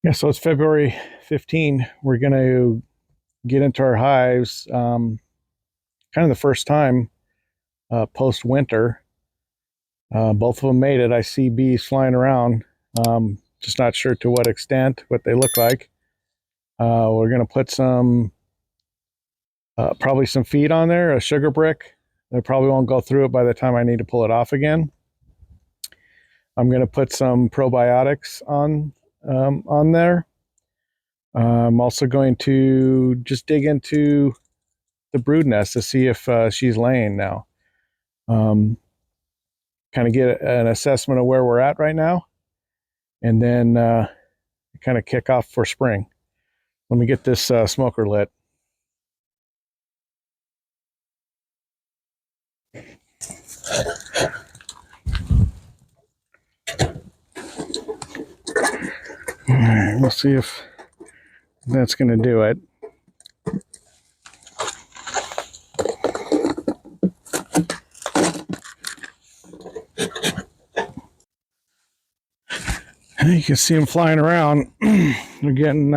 Yeah, so it's February 15. We're going to get into our hives kind of the first time post winter. Both of them made it. I see bees flying around, just not sure to what extent, what they look like. We're going to put probably some feed on there, a sugar brick. I probably won't go through it by the time I need to pull it off again. I'm going to put some probiotics on there. I'm also going to just dig into the brood nest to see if she's laying now. Um, Kind of get an assessment of where we're at right now, and then kind of kick off for spring. Let me get this smoker lit. All right, we'll see if that's going to do it. You can see them flying around. They're getting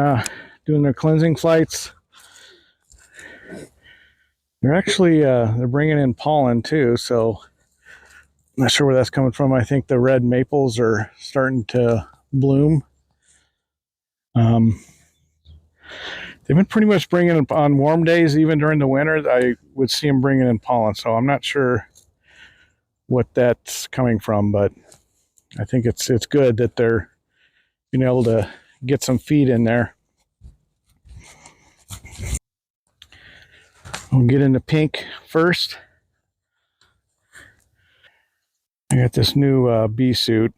doing their cleansing flights. They're actually they're bringing in pollen too, so I'm not sure where that's coming from. I think the red maples are starting to bloom. They've been pretty much bringing it on warm days, even during the winter. I would see them bringing in pollen, so I'm not sure what that's coming from, but I think it's good that they're being able to get some feed in there. We'll get into pink first. I got this new bee suit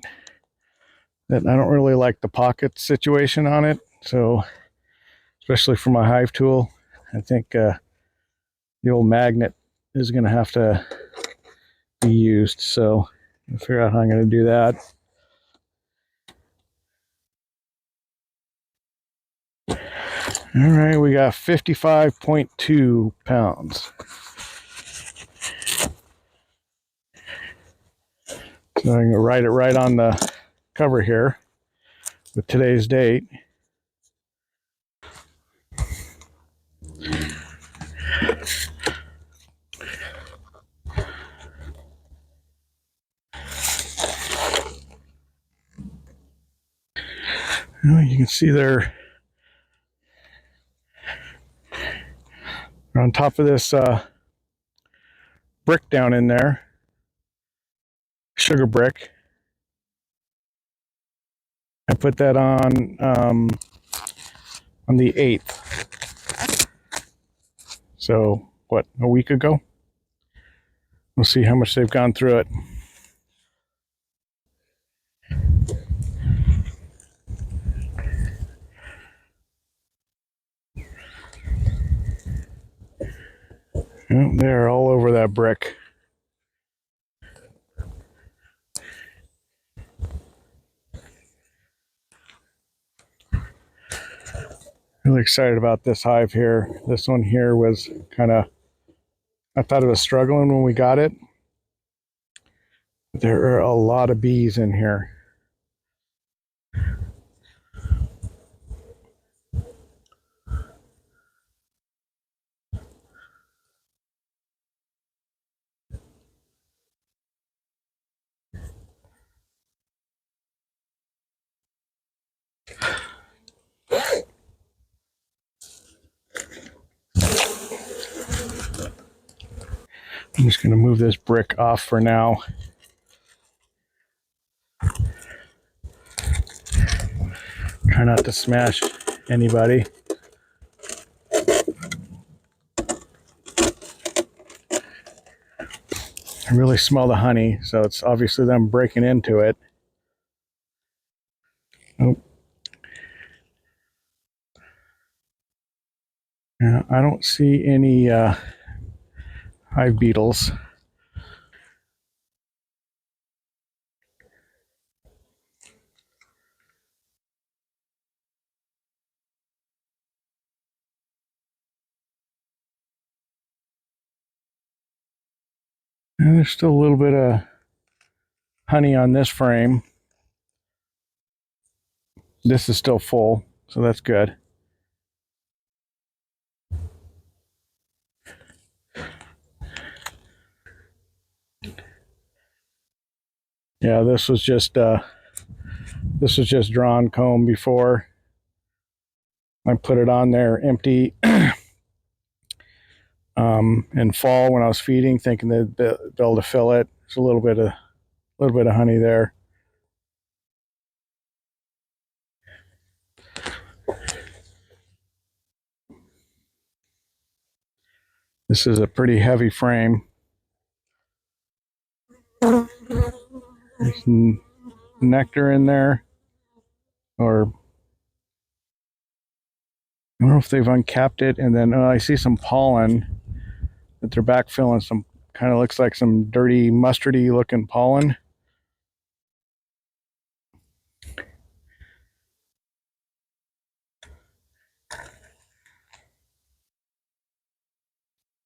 that I don't really like the pocket situation on it, so especially for my hive tool, I think the old magnet is going to have to be used. So I'll figure out how I'm going to do that. All right, we got 55.2 pounds. So I'm going to write it right on the cover here with today's date. Well, you can see they're on top of this brick down in there, sugar brick. I put that on the 8th. So, what, a week ago? We'll see how much they've gone through it. Well, they're all over that brick. Really excited about this hive here. This one here was kind of, I thought it was struggling when we got it. There are a lot of bees in here. I'm just going to move this brick off for now. Try not to smash anybody. I really smell the honey, so it's obviously them breaking into it. Oh. Yeah, I don't see any hive beetles. And there's still a little bit of honey on this frame. This is still full, so that's good. Yeah, this was just drawn comb before. I put it on there empty in fall when I was feeding, thinking they'd be able to fill it. There's a little bit of honey there. This is a pretty heavy frame. There's nectar in there, or I don't know if they've uncapped it. And then I see some pollen that they're backfilling. Some kind of looks like some dirty mustardy looking pollen.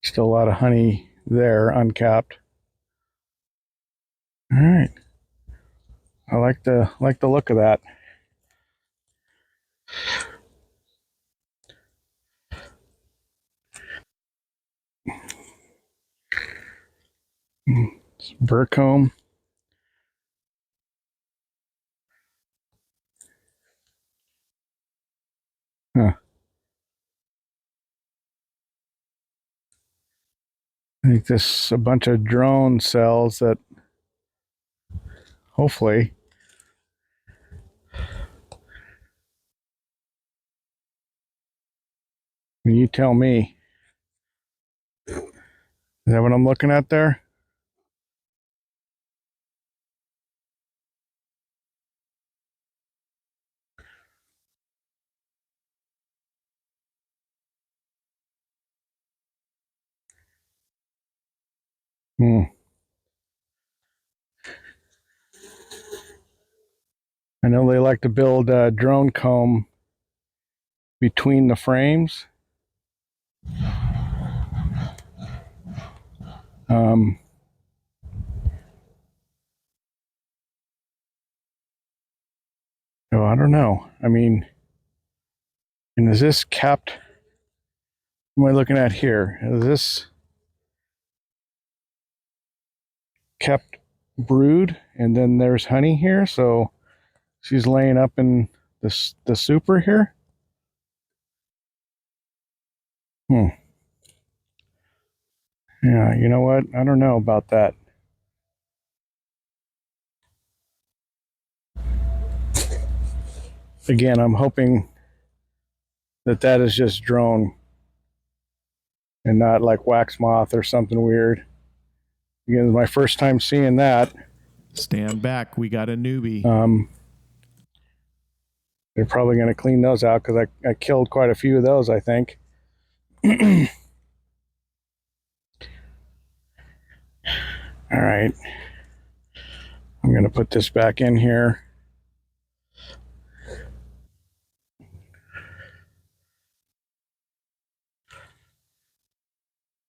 Still a lot of honey there, uncapped. All right, I like the look of that. It's burr comb. Huh. I think this is a bunch of drone cells that hopefully. You tell me. Is that what I'm looking at there? Hmm. I know they like to build a drone comb between the frames. Um, oh, I don't know. I mean, and is this capped? What am I looking at here? Is this kept brood? And then there's honey here, so she's laying up in the super here. Hmm. Yeah, you know what? I don't know about that. Again, I'm hoping that is just drone and not like wax moth or something weird. Again, it's my first time seeing that. Stand back. We got a newbie. They're probably going to clean those out because I killed quite a few of those, I think. All right. I'm going to put this back in here.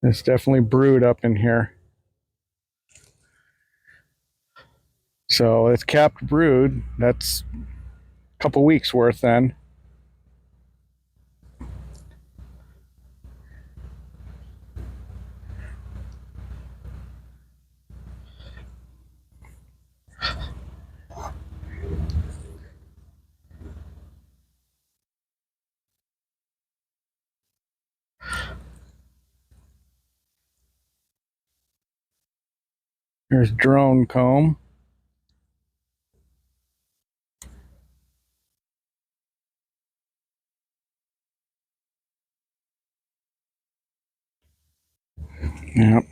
It's definitely brewed up in here. So it's capped brood. That's a couple weeks worth then. Here's drone comb. Yep.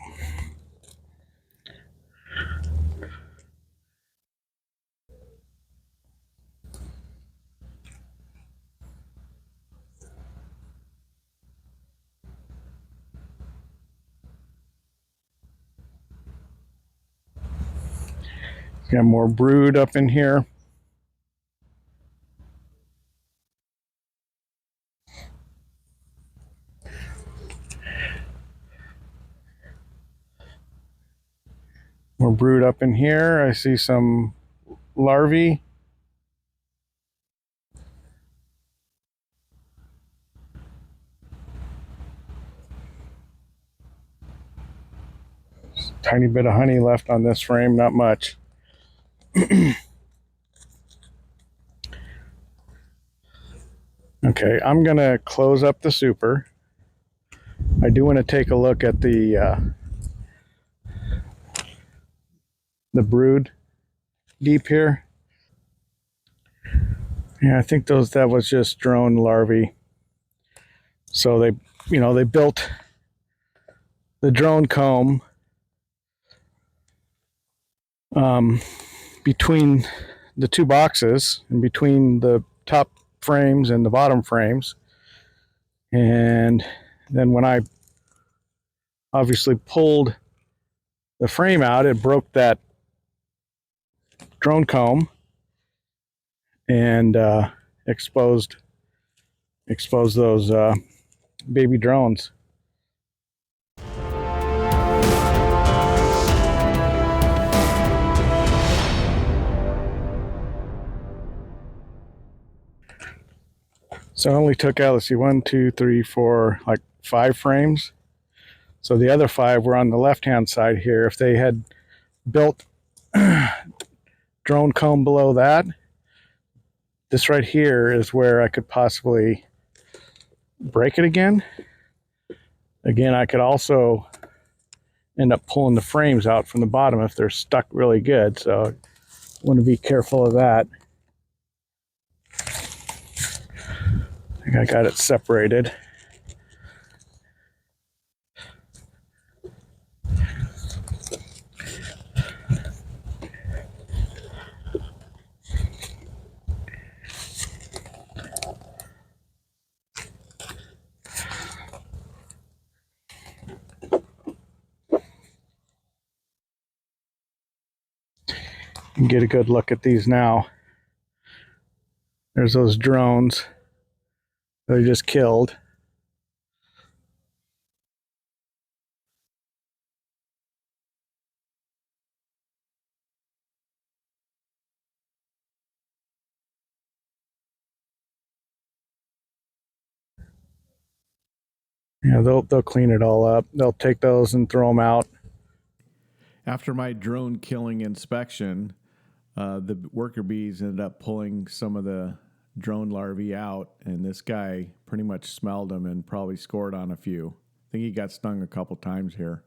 Got more brood up in here. More brood up in here. I see some larvae. Tiny bit of honey left on this frame, not much. Okay, I'm gonna close up the super. I do want to take a look at the brood deep here. Yeah, I think that was just drone larvae. So they built the drone comb between the two boxes and between the top frames and the bottom frames. And then when I obviously pulled the frame out, it broke that drone comb and exposed those baby drones. So I only took out, let's see, 1, 2, 3, 4, like 5 frames. So the other 5 were on the left-hand side here. If they had built drone comb below that, this right here is where I could possibly break it again. Again, I could also end up pulling the frames out from the bottom if they're stuck really good. So I want to be careful of that. I think I got it separated. And get a good look at these now. There's those drones that I just killed. Yeah, they'll clean it all up. They'll take those and throw them out. After my drone killing inspection, the worker bees ended up pulling some of the drone larvae out, and this guy pretty much smelled them and probably scored on a few. I think he got stung a couple times here.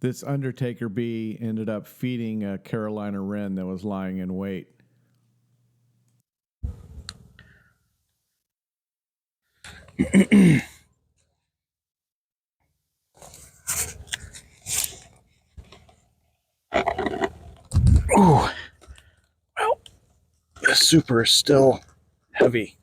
This undertaker bee ended up feeding a Carolina wren that was lying in wait. Ooh, well, the super is still heavy.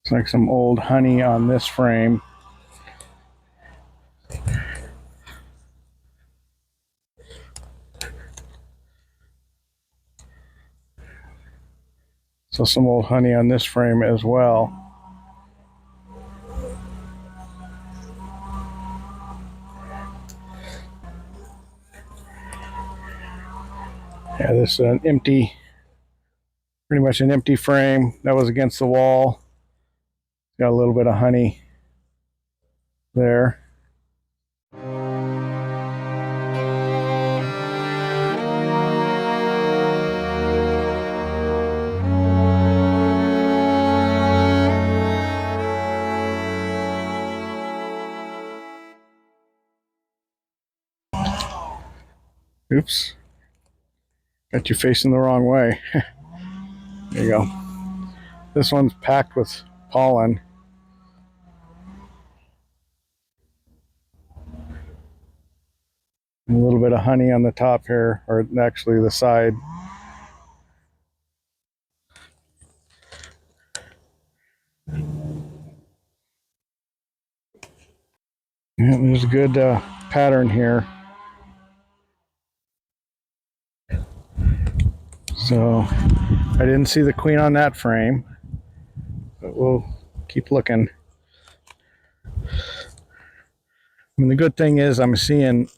It's like some old honey on this frame. So some old honey on this frame as well. Yeah, this is an empty, pretty much an empty frame that was against the wall. Got a little bit of honey there. Oops. Got you facing the wrong way. There you go. This one's packed with pollen. And a little bit of honey on the top here, or actually the side. Yeah, there's a good pattern here. So I didn't see the queen on that frame, but we'll keep looking. I mean, the good thing is I'm seeing,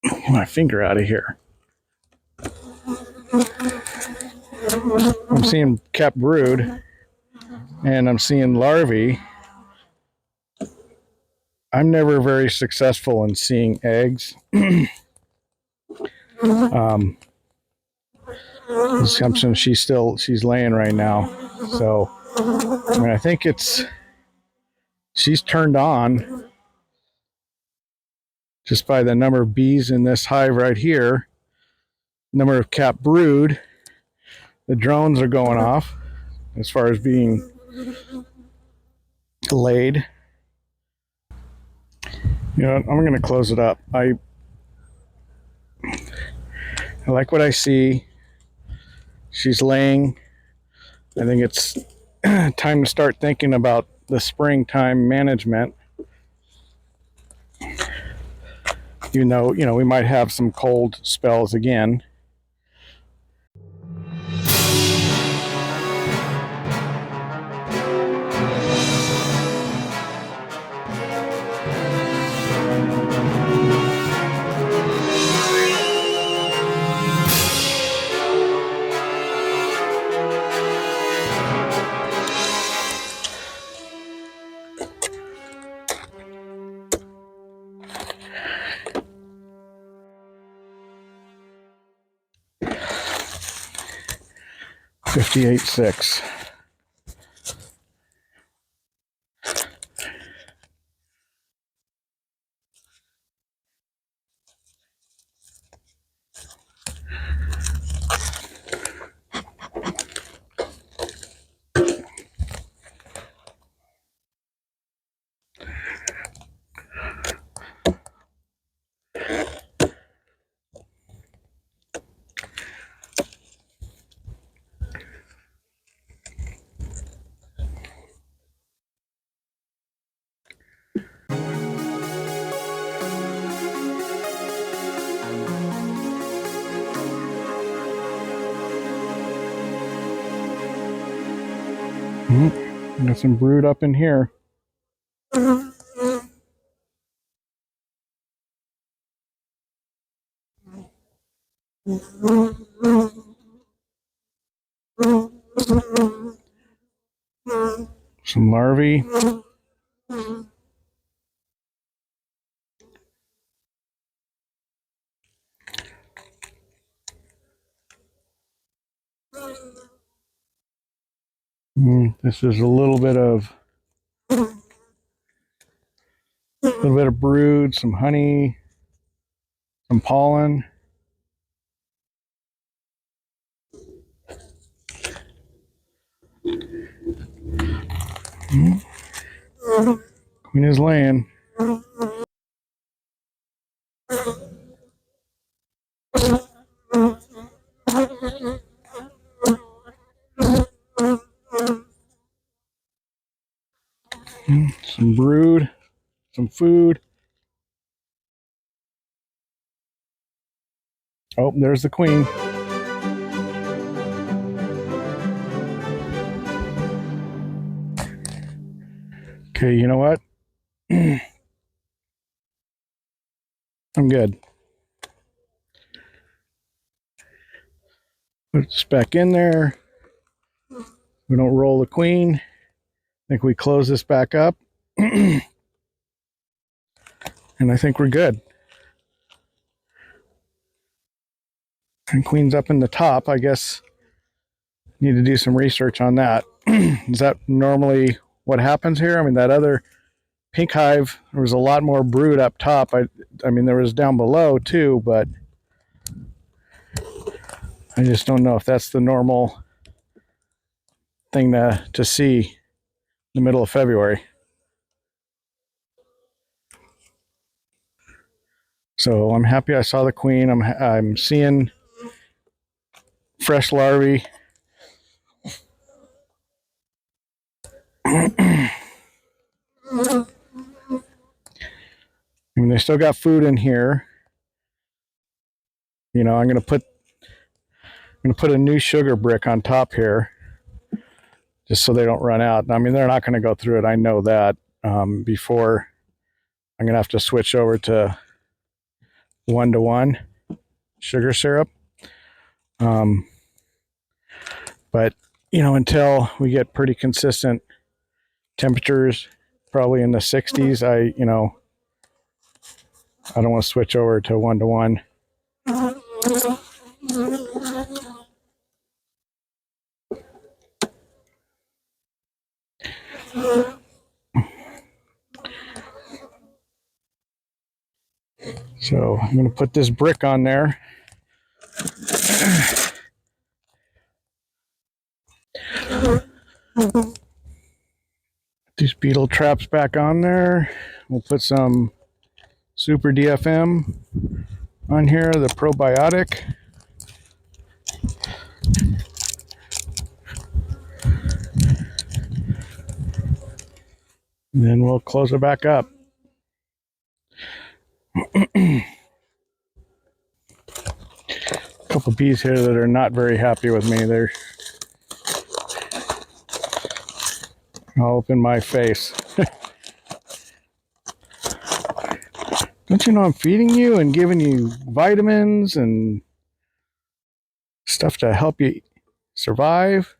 get my finger out of here. I'm seeing capped brood and I'm seeing larvae. I'm never very successful in seeing eggs. Assumption she's laying right now. So I mean, I think she's turned on just by the number of bees in this hive right here, number of capped brood. The drones are going off as far as being laid. You know, I'm going to close it up. I like what I see. She's laying. I think it's time to start thinking about the springtime management. Even though, you know, we might have some cold spells again. $58.6. Got some brood up in here. Some larvae. This is a little bit of brood, some honey, some pollen. Queen is laying. Some brood, some food. Oh, there's the queen. Okay, you know what? I'm good. Put this back in there. We don't roll the queen. I think we close this back up. And I think we're good. And queen's up in the top. I guess need to do some research on that. Is that normally what happens here? I mean, that other pink hive, there was a lot more brood up top. I mean, there was down below too, but I just don't know if that's the normal thing to see in the middle of February. So I'm happy I saw the queen. I'm seeing fresh larvae. I mean, they still got food in here. You know, I'm gonna put a new sugar brick on top here, just so they don't run out. I mean, they're not gonna go through it. I know that. Before I'm gonna have to switch over to 1-to-1 sugar syrup. But you know, until we get pretty consistent temperatures, probably in the 60s, I don't want to switch over to 1-to-1. So I'm going to put this brick on there. These beetle traps back on there. We'll put some super DFM on here, the probiotic. And then we'll close it back up. A couple bees here that are not very happy with me. They're all up in my face. Don't you know I'm feeding you and giving you vitamins and stuff to help you survive?